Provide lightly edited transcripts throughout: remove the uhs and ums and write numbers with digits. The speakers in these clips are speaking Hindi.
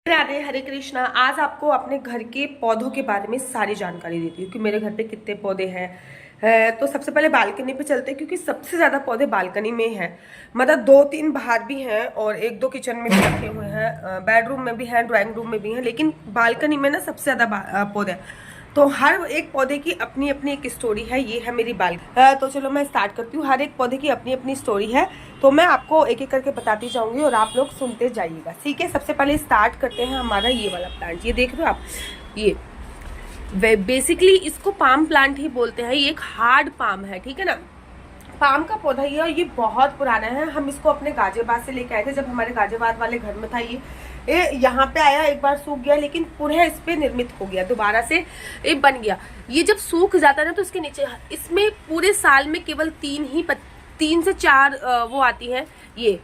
राधे, हरे कृष्णा। आज आपको अपने घर के पौधों के बारे में सारी जानकारी देती हूँ कि मेरे घर पे कितने पौधे हैं। तो सबसे पहले बालकनी पे चलते हैं क्योंकि सबसे ज्यादा पौधे बालकनी में हैं। मतलब 2-3 बाहर भी हैं और 1-2 किचन में भी रखे हुए हैं, बेडरूम में भी हैं, ड्राइंग रूम में भी हैं, लेकिन बालकनी में ना सबसे ज्यादा पौधे हैं। तो हर एक पौधे की अपनी अपनी एक स्टोरी है। ये है मेरी बालकनी। तो चलो मैं स्टार्ट करती हूँ। हर एक पौधे की अपनी अपनी स्टोरी है, तो मैं आपको एक एक करके बताती जाऊंगी और आप लोग सुनते जाइएगा, ठीक है। सबसे पहले स्टार्ट करते हैं हमारा ये वाला प्लांट। ये देख रहे हो आप, ये बेसिकली इसको पाम प्लांट ही बोलते हैं। ये एक हार्ड पाम है, ठीक है ना। पाम का पौधा ये, और ये बहुत पुराना है। हम इसको अपने गाजियाबाद से लेके आए थे, जब हमारे गाजियाबाद वाले घर में था। ये यहाँ पे आया, एक बार सूख गया, लेकिन पुनः इस पे निर्मित हो गया, दोबारा से ये बन गया। ये जब सूख जाता है ना, तो इसके नीचे, इसमें पूरे साल में केवल 3 से 4 वो आती है। ये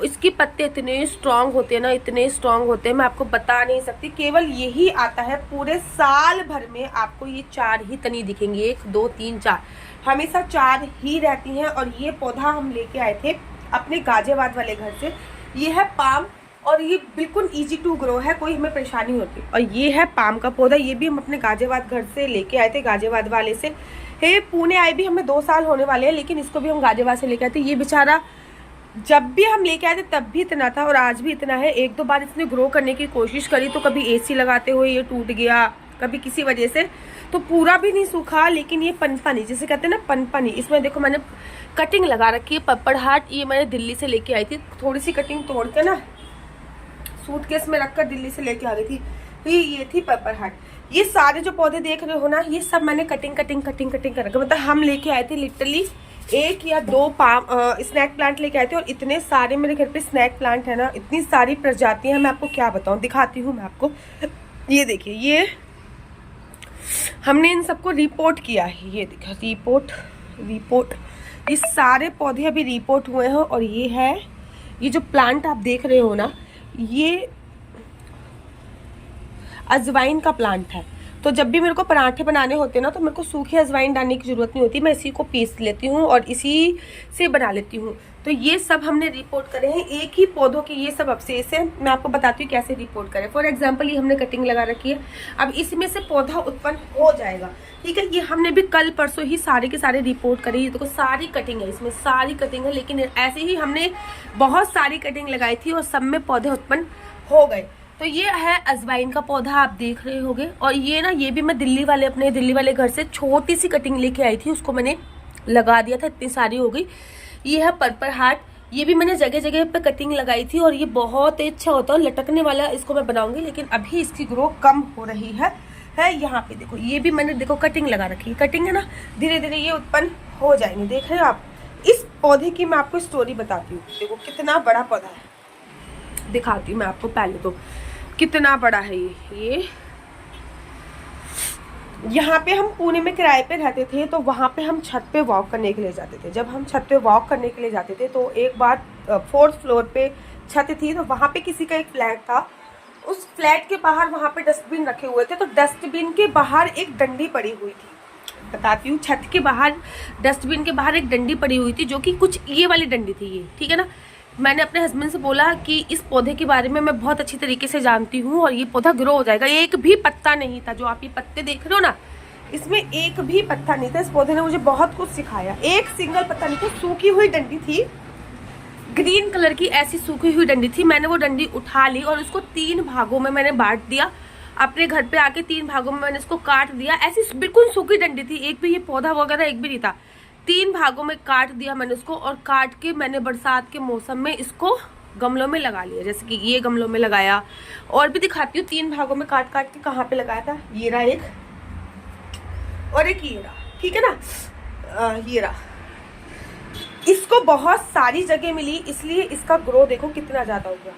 इसके पत्ते इतने स्ट्रांग होते हैं ना, इतने स्ट्रांग होते हैं, मैं आपको बता नहीं सकती। केवल यही आता है पूरे साल भर में, आपको ये 4 ही तनी दिखेंगी। 1 2 3 4, हमेशा 4 ही रहती हैं। और ये पौधा हम लेके आए थे अपने गाजियाबाद वाले घर से। ये है पाम, और ये बिल्कुल इजी टू ग्रो है, कोई हमें परेशानी होती। और ये है पाम का पौधा, ये भी हम अपने गाजियाबाद घर से लेके आए थे, गाजियाबाद वाले से। पुणे आए भी हमें 2 साल होने वाले हैं, लेकिन इसको भी हम गाजियाबाद से लेके आए थे। ये बेचारा जब भी हम लेके आए थे तब भी इतना था और आज भी इतना है। 1-2 बार इसने ग्रो करने की कोशिश करी, तो कभी एसी लगाते हुए ये टूट गया, कभी किसी वजह से, तो पूरा भी नहीं सूखा, लेकिन ये पनपनी जिसे कहते हैं ना, पनपनी। इसमें देखो मैंने कटिंग लगा रखी है, पपड़हाट। ये मैंने दिल्ली से लेके आई थी, थोड़ी सी कटिंग तोड़ के ना सूटकेस में रखकर दिल्ली से लेके आ गई थी। तो ये थी पपड़हाट। ये सारे जो पौधे देख रहे हो ना, ये सब मैंने कटिंग कर रखा। मतलब हम लेके आए थे लिटरली 1 या 2 पाम स्नैक प्लांट लेके आए थे, और इतने सारे मेरे घर पे स्नैक प्लांट है ना, इतनी सारी प्रजातियां हैं, मैं आपको क्या बताऊं। दिखाती हूँ मैं आपको। ये देखिए, ये हमने इन सबको रिपोर्ट किया है। ये देखा, रिपोर्ट ये सारे पौधे अभी रिपोर्ट हुए हैं। और ये है, ये जो प्लांट आप देख रहे हो ना, ये अजवाइन का प्लांट है। तो जब भी मेरे को पराठे बनाने होते हैं ना, तो मेरे को सूखी अजवाइन डालने की जरूरत नहीं होती, मैं इसी को पीस लेती हूँ और इसी से बना लेती हूँ। तो ये सब हमने रिपोर्ट करे हैं, एक ही पौधों के ये सब अवशेष है। मैं आपको बताती हूँ कैसे रिपोर्ट करें। फॉर एग्जाम्पल, ये हमने कटिंग लगा रखी है, अब इसमें से पौधा उत्पन्न हो जाएगा, ठीक है। ये हमने भी कल परसों ही सारे के सारे रिपोर्ट करे। ये देखो, सारी कटिंग है, इसमें सारी कटिंग है, लेकिन ऐसे ही हमने बहुत सारी कटिंग लगाई थी और सब में पौधे उत्पन्न हो गए। तो ये है अजवाइन का पौधा, आप देख रहे होंगे। और ये ना, ये भी मैं अपने दिल्ली वाले घर से छोटी सी कटिंग लेके आई थी, उसको मैंने लगा दिया था, इतनी सारी हो गई। ये है पर्पल हार्ट, ये भी मैंने जगह जगह पे कटिंग लगाई थी, और ये बहुत अच्छा होता है लटकने वाला। इसको मैं बनाऊंगी, लेकिन अभी इसकी ग्रो कम हो रही है। यहाँ पे देखो, ये भी मैंने देखो कटिंग लगा रखी है। कटिंग है ना, धीरे धीरे ये उत्पन्न हो जाएंगे। देख रहे हो आप। इस पौधे की मैं आपको स्टोरी बताती हूँ। देखो कितना बड़ा पौधा है, दिखाती हूँ मैं आपको। पहले तो कितना बड़ा है ये। यहाँ पे हम पुणे में किराए पे रहते थे, तो वहाँ पे हम छत पे वॉक करने के लिए जाते थे। जब हम छत पे वॉक करने के लिए जाते थे, तो एक बार 4th फ्लोर पे छत थी, तो वहाँ पे किसी का एक फ्लैट था। उस फ्लैट के बाहर वहाँ पे डस्टबिन रखे हुए थे, तो डस्टबिन के बाहर एक डंडी पड़ी हुई थी। बताती हूँ, छत के बाहर, डस्टबिन के बाहर एक डंडी पड़ी हुई थी, जो कि कुछ ये वाली डंडी थी ये, ठीक है ना। मैंने अपने हस्बैंड से बोला कि इस पौधे के बारे में मैं बहुत अच्छी तरीके से जानती हूँ, और ये पौधा ग्रो हो जाएगा। एक भी पत्ता नहीं था, जो आप ये पत्ते देख रहे हो ना, इसमें एक भी पत्ता नहीं था। इस पौधे ने मुझे बहुत कुछ सिखाया। एक सिंगल पत्ता नहीं था, सूखी हुई डंडी थी, ग्रीन कलर की ऐसी सूखी हुई डंडी थी। मैंने वो डंडी उठा ली और उसको 3 भागों में मैंने बांट दिया। अपने घर पे आके 3 भागों में मैंने इसको काट दिया। ऐसी बिल्कुल सूखी डंडी थी, एक भी ये पौधा वगैरह एक भी नहीं था। 3 भागों में काट दिया मैंने उसको, और काट के मैंने बरसात के मौसम में इसको गमलों में लगा लिया। जैसे कि ये गमलों में लगाया, और भी दिखाती हूँ। 3 भागों में काट के कहाँ पे लगाया था। ये रहा एक, और एक ये रहा, ठीक है ना। ये रहा। इसको बहुत सारी जगह मिली, इसलिए इसका ग्रो देखो कितना ज्यादा हो गया।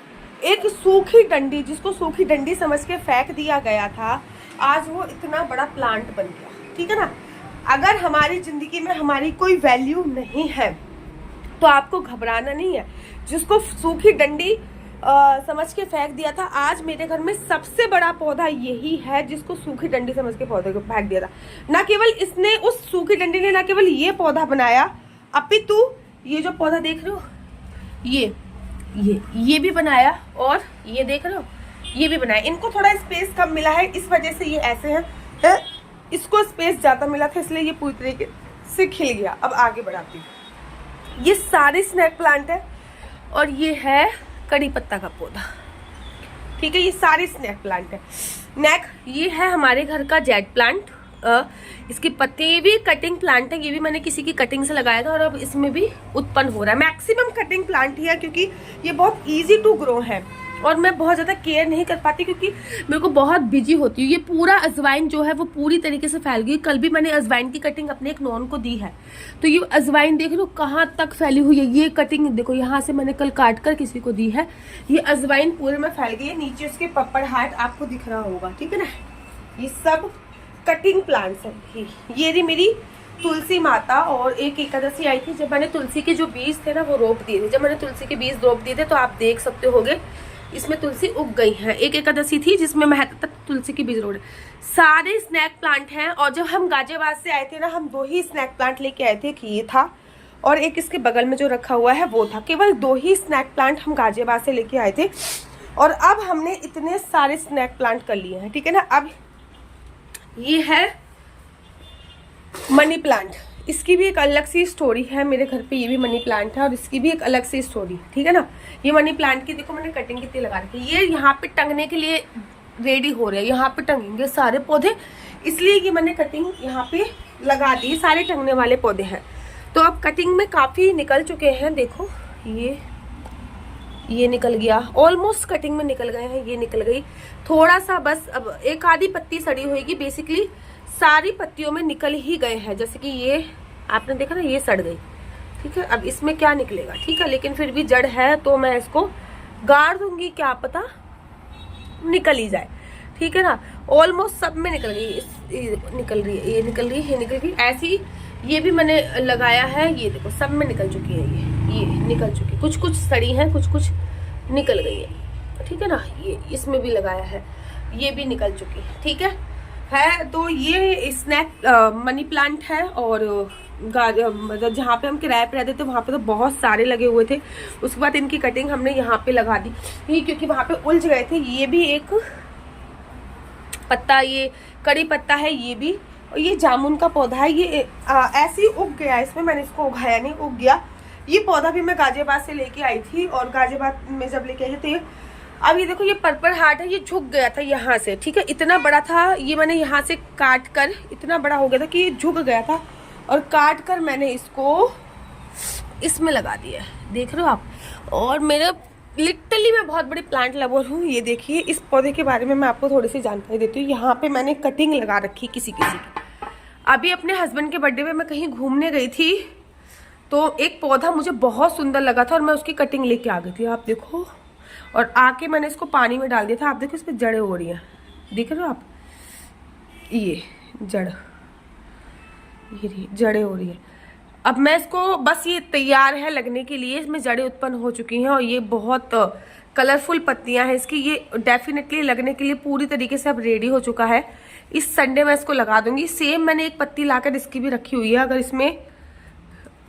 एक सूखी डंडी, जिसको सूखी डंडी समझ के फेंक दिया गया था, आज वो इतना बड़ा प्लांट बन गया, ठीक है ना। अगर हमारी जिंदगी में हमारी कोई वैल्यू नहीं है, तो आपको घबराना नहीं है। जिसको सूखी डंडी समझ के फेंक दिया था, आज मेरे घर में सबसे बड़ा पौधा यही है, जिसको सूखी डंडी समझ के पौधे को फेंक दिया था। ना केवल इसने, उस सूखी डंडी ने ना केवल ये पौधा बनाया, अपितु ये जो पौधा देख रहे हो, ये भी बनाया। और ये देख रहे हो, ये भी बनाए। इनको थोड़ा स्पेस कम मिला है, इस वजह से ये ऐसे हैं। इसको स्पेस ज़्यादा मिला था, इसलिए ये पूरी तरीके से खिल गया। अब आगे बढ़ाती हूँ। ये सारे स्नैक प्लांट है और ये है कड़ी पत्ता का पौधा, ठीक है। ये सारे स्नैक प्लांट है। ये है हमारे घर का जेड प्लांट। इसकी पत्ते, ये भी कटिंग प्लांट है, ये भी मैंने किसी की कटिंग से लगाया था और अब इसमें भी उत्पन्न हो रहा है। मैक्सिमम कटिंग प्लांट ही है क्योंकि ये बहुत इजी टू ग्रो है और मैं बहुत ज़्यादा केयर नहीं कर पाती क्योंकि मेरे को बहुत बिजी होती हूँ। ये पूरा अजवाइन जो है वो पूरी तरीके से फैल गई। कल भी मैंने अजवाइन की कटिंग अपने एक नॉन को दी है, तो ये अजवाइन देख लो कहाँ तक फैली हुई है। ये कटिंग देखो, यहाँ से मैंने कल काट कर किसी को दी है। ये अजवाइन पूरे में फैल गई है। नीचे उसके पपड़ हार्ट आपको दिख रहा होगा, ठीक है ना। ये सब कटिंग प्लांट्स हैं। ये रही मेरी तुलसी माता और एक एकादशी आई थी जब मैंने तुलसी के जो बीज थे ना वो रोप दिए थे। जब मैंने तुलसी के बीज रोप दिए थे तो आप देख सकते होगे इसमें तुलसी उग गई है। एक एकादशी थी जिसमें मैं तक तुलसी के बीज रोड़े। सारे स्नैक प्लांट हैं। और जब हम गाजियाबाद से आए थे ना, हम 2 ही स्नैक प्लांट लेके आए थे, कि ये था और एक इसके बगल में जो रखा हुआ है वो था। केवल 2 ही स्नैक प्लांट हम गाजियाबाद से लेके आए थे और अब हमने इतने सारे स्नैक प्लांट कर लिए हैं, ठीक है ना। अब ये है मनी प्लांट। इसकी भी एक अलग सी स्टोरी है। मेरे घर पे ये भी मनी प्लांट है और इसकी भी एक अलग सी स्टोरी, ठीक है ना। ये मनी प्लांट की देखो मैंने कटिंग कितनी लगा रखी है। ये यहाँ पे टंगने के लिए रेडी हो रहे हैं, यहाँ पे टंगेंगे सारे पौधे, इसलिए ये मैंने कटिंग यहाँ पे लगा दी। सारे टंगने वाले पौधे हैं। तो अब कटिंग में काफ़ी निकल चुके हैं। देखो ये निकल गया, ऑलमोस्ट कटिंग में निकल गए हैं। ये निकल गई थोड़ा सा, बस अब एक आधी पत्ती सड़ी होगी। बेसिकली सारी पत्तियों में निकल ही गए हैं। जैसे कि ये आपने देखा ना, ये सड़ गई, ठीक है। अब इसमें क्या निकलेगा, ठीक है, लेकिन फिर भी जड़ है तो मैं इसको गाड़ दूंगी, क्या पता निकल ही जाए, ठीक है ना। ऑलमोस्ट सब में निकल गई। निकल रही है, ये निकल रही है, ये निकल रही है। ऐसी ये भी मैंने लगाया है। ये देखो सब में निकल चुकी है। ये निकल चुकी, कुछ कुछ सड़ी है, कुछ कुछ निकल गई है, ठीक है ना। ये इसमें भी लगाया है, ये भी निकल चुकी है, ठीक है। तो ये स्नैक मनी प्लांट है। और मतलब जहाँ पे हम किराए पे रहते थे वहाँ पे तो बहुत सारे लगे हुए थे। उसके बाद इनकी कटिंग हमने यहाँ पे लगा दी क्योंकि वहाँ पे उलझ गए थे। ये भी एक पत्ता, ये कड़ी पत्ता है, ये भी। और ये जामुन का पौधा है। ये ऐसे ही उग गया, इसमें मैंने इसको उगाया नहीं, उग गया। ये पौधा भी मैं गाजियाबाद से लेके आई थी और गाजियाबाद में जब लेके आई थी तो अब ये देखो ये पर्पल हार्ट है। ये झुक गया था यहाँ से, ठीक है, इतना बड़ा था। ये मैंने यहाँ से काट कर इतना बड़ा हो गया था कि ये झुक गया था और काट कर मैंने इसको इसमें लगा दिया, देख रहे हो आप। और मेरे लिटरली मैं बहुत बड़ी प्लांट लवर हूँ। ये देखिए, इस पौधे के बारे में मैं आपको थोड़ी सी जानकारी देती हूँ। यहाँ पे मैंने कटिंग लगा रखी किसी की। अभी अपने हस्बैंड के बर्थडे में मैं कहीं घूमने गई थी तो एक पौधा मुझे बहुत सुंदर लगा था और मैं उसकी कटिंग लेके आ गई थी, आप देखो। और आके मैंने इसको पानी में डाल दिया था। आप देखो इस पर जड़ें हो रही हैं, देख रहे हो आप, ये जड़ें हो रही है। अब मैं इसको बस, ये तैयार है लगने के लिए, इसमें जड़ें उत्पन्न हो चुकी हैं और ये बहुत कलरफुल पत्तियां हैं इसकी। ये डेफिनेटली लगने के लिए पूरी तरीके से अब रेडी हो चुका है। इस संडे मैं इसको लगा दूंगी। सेम मैंने एक पत्ती लाकर इसकी भी रखी हुई है। अगर इसमें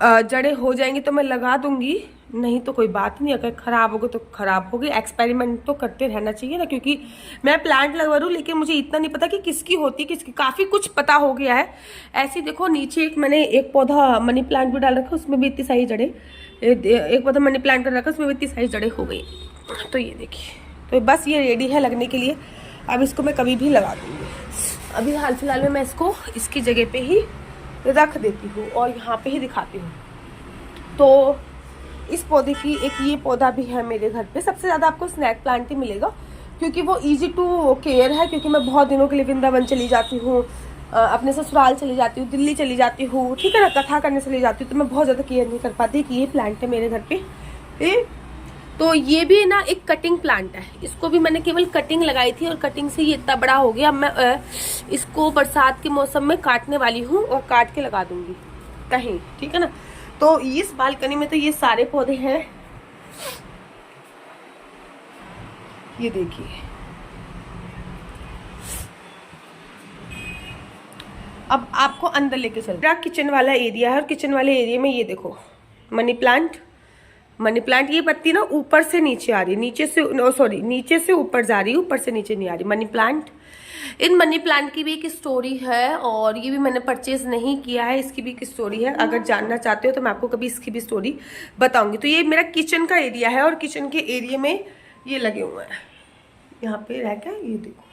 जड़ें हो जाएंगी तो मैं लगा दूंगी, नहीं तो कोई बात नहीं। अगर खराब होगी तो खराब होगी। एक्सपेरिमेंट तो करते रहना चाहिए ना, क्योंकि मैं प्लांट लवर हूँ लेकिन मुझे इतना नहीं पता कि किसकी होती है किसकी। काफ़ी कुछ पता हो गया है। ऐसे देखो नीचे मैंने एक पौधा मनी प्लांट भी डाल रखा, उसमें भी इतनी सारी जड़ें। एक पौधा मनी प्लांट कर रखा, उसमें भी इतनी सारी जड़ें हो गई। तो ये देखिए, तो बस ये रेडी है लगने के लिए। अब इसको मैं कभी भी लगा दूँगी। अभी हाल फिलहाल में मैं इसको इसकी जगह पे ही रख देती हूँ और यहाँ पे ही दिखाती हूँ। तो इस पौधे की एक ये पौधा भी है मेरे घर पे। सबसे ज़्यादा आपको स्नैक प्लांट ही मिलेगा क्योंकि वो इजी टू केयर है। क्योंकि मैं बहुत दिनों के लिए वृंदावन चली जाती हूँ, अपने ससुराल चली जाती हूँ, दिल्ली चली जाती हूँ, ठीक है ना, कथा करने चली जाती हूँ, तो मैं बहुत ज़्यादा केयर नहीं कर पाती कि ये प्लांट है मेरे घर पे। तो ये भी ना एक कटिंग प्लांट है। इसको भी मैंने केवल कटिंग लगाई थी और कटिंग से ये इतना बड़ा हो गया। मैं इसको बरसात के मौसम में काटने वाली हूँ और काट के लगा दूंगी कहीं, ठीक है ना। तो इस बालकनी में तो ये सारे पौधे हैं, ये देखिए। अब आपको अंदर लेके चल, किचन वाला एरिया है और किचन वाले एरिया में ये देखो मनी प्लांट, मनी प्लांट। ये पत्ती ना ऊपर से नीचे आ रही है, नीचे से सॉरी नीचे से ऊपर जा रही है, ऊपर से नीचे नहीं आ रही money plant. In money plant की भी एक स्टोरी है और ये भी मैंने परचेज नहीं किया है, इसकी भी एक स्टोरी है। अगर जानना चाहते हो तो मैं आपको कभी इसकी भी स्टोरी बताऊंगी। तो ये मेरा किचन का एरिया है और किचन के एरिया में ये लगे हुए हैं, यहाँ पे रह क्या ये देखो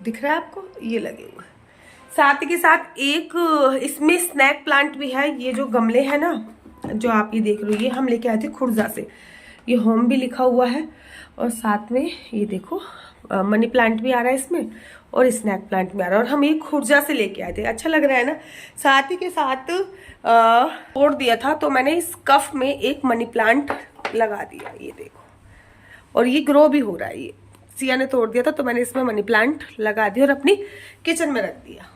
दिख रहा है आपको, ये लगे हुए हैं। साथ के साथ एक इसमें स्नैक प्लांट भी है। ये जो गमले हैं ना जो आप ये देख रहे हो, ये हम लेके आए थे खुर्जा से। ये होम भी लिखा हुआ है और साथ में ये देखो मनी प्लांट भी आ रहा है इसमें और स्नैक प्लांट भी आ रहा है और हम ये खुर्जा से लेके आए थे। अच्छा लग रहा है ना। साथ ही के साथ तोड़ दिया था तो मैंने इस कफ में एक मनी प्लांट लगा दिया, ये देखो, और ये ग्रो भी हो रहा है। ये सिया ने तोड़ दिया था तो मैंने इसमें मनी प्लांट लगा दिया और अपनी किचन में रख दिया।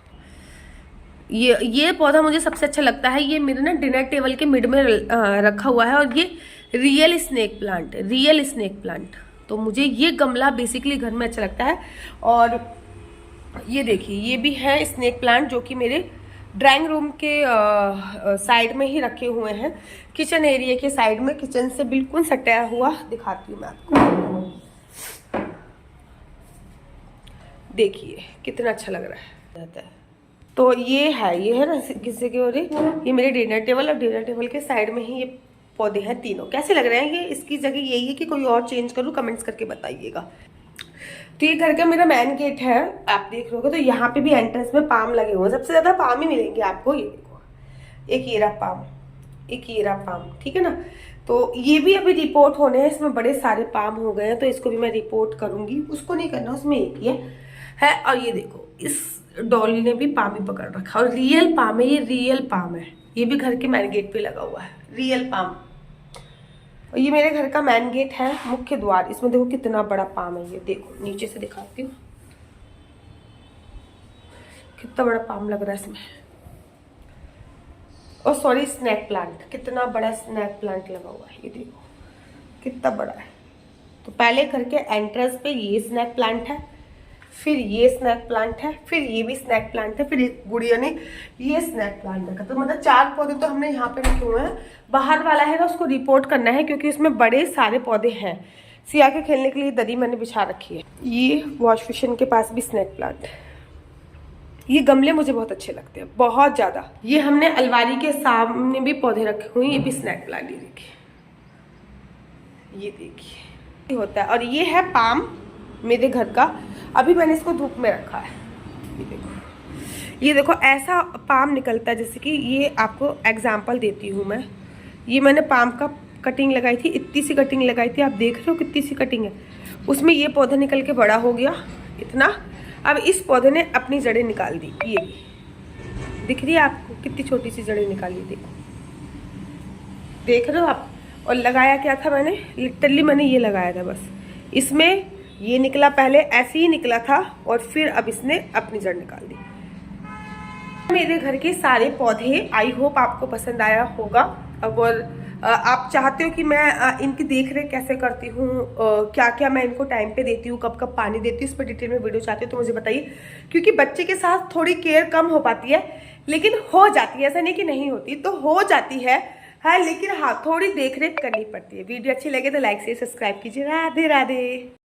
ये पौधा मुझे सबसे अच्छा लगता है। ये मेरे ना डिनर टेबल के मिड में रखा हुआ है और ये रियल स्नेक प्लांट। तो मुझे ये गमला बेसिकली घर में अच्छा लगता है। और ये देखिए ये भी है स्नेक प्लांट जो कि मेरे ड्राइंग रूम के साइड में ही रखे हुए हैं, किचन एरिया के साइड में, किचन से बिल्कुल सटाया हुआ। दिखाती हूँ मैं आपको, देखिए कितना अच्छा लग रहा है। तो ये है ना किसी के और ये मेरे डिनर टेबल और डिनर टेबल के साइड में ही ये पौधे हैं तीनों। कैसे लग रहे हैं ये? इसकी जगह यही है कि कोई और चेंज करूँ, कमेंट्स करके बताइएगा। तो ये घर का मेरा मेन गेट है, आप देख रहे हो। तो यहाँ पे भी एंट्रेंस में पाम लगे हुए हैं, सबसे ज्यादा पाम ही मिलेंगे आपको। ये देखो एक ये रहा पाम, एक ये रहा पाम, ठीक है ना। तो ये भी अभी रिपोर्ट होने हैं, इसमें बड़े सारे पाम हो गए हैं तो इसको भी मैं रिपोर्ट करूंगी। उसको नहीं करना, उसमें एक ही है। और ये देखो इस डॉली ने भी पाम ही पकड़ रखा और रियल पाम है, ये रियल पाम है। ये भी घर के मेन गेट पे लगा हुआ है, रियल पाम। और ये मेरे घर का मेन गेट है, मुख्य द्वार। इसमें देखो कितना बड़ा पाम है, ये देखो नीचे से दिखाती हूँ कितना बड़ा पाम लग रहा है इसमें। और सॉरी स्नैक प्लांट, कितना बड़ा स्नैक प्लांट लगा हुआ है, ये देखो कितना बड़ा है। तो पहले घर के एंट्रेंस पे ये स्नैक प्लांट है, फिर ये स्नैक प्लांट है, फिर ये भी स्नैक प्लांट है, फिर गुड़िया ने ये स्नैक प्लांट रखा। तो मतलब 4 पौधे तो हमने यहाँ पे रखे हुए हैं। बाहर वाला है ना उसको रिपोर्ट करना है क्योंकि उसमें बड़े सारे पौधे हैं। सिया के खेलने के लिए दरी मैंने बिछा रखी है। ये वॉश बेसिन के पास भी स्नैक प्लांट। ये गमले मुझे बहुत अच्छे लगते हैं, बहुत ज्यादा। ये हमने अलमारी के सामने भी पौधे रखे हुए हैं, ये भी स्नैक प्लांट। ये देखिए होता है। और ये है पाम मेरे घर का, अभी मैंने इसको धूप में रखा है। ये देखो ऐसा पाम निकलता है, जैसे कि ये आपको एग्जांपल देती हूँ मैं। ये मैंने पाम का कटिंग लगाई थी, इतनी सी कटिंग लगाई थी, आप देख रहे हो कितनी सी कटिंग है। उसमें ये पौधा निकल के बड़ा हो गया इतना। अब इस पौधे ने अपनी जड़ें निकाल दी, ये भी दिख रही है आपको कितनी छोटी सी जड़ें निकाली, देखो देख रहे हो आप। और लगाया क्या था मैंने, लिटरली मैंने ये लगाया था बस। इसमें ये निकला, पहले ऐसे ही निकला था और फिर अब इसने अपनी जड़ निकाल दी। मेरे घर के सारे पौधे आई होप आपको पसंद आया होगा। अगर आप चाहते हो कि मैं इनकी देख रेख कैसे करती हूँ, क्या क्या मैं इनको टाइम पे देती हूँ, कब कब पानी देती हूँ, इस पर डिटेल में वीडियो चाहते हो तो मुझे बताइए। क्योंकि बच्चे के साथ थोड़ी केयर कम हो पाती है, लेकिन हो जाती है, ऐसा नहीं कि नहीं होती, तो हो जाती है हाँ, लेकिन हाँ थोड़ी देख रेख करनी पड़ती है। वीडियो अच्छी लगे तो लाइक से सब्सक्राइब कीजिए। राधे राधे।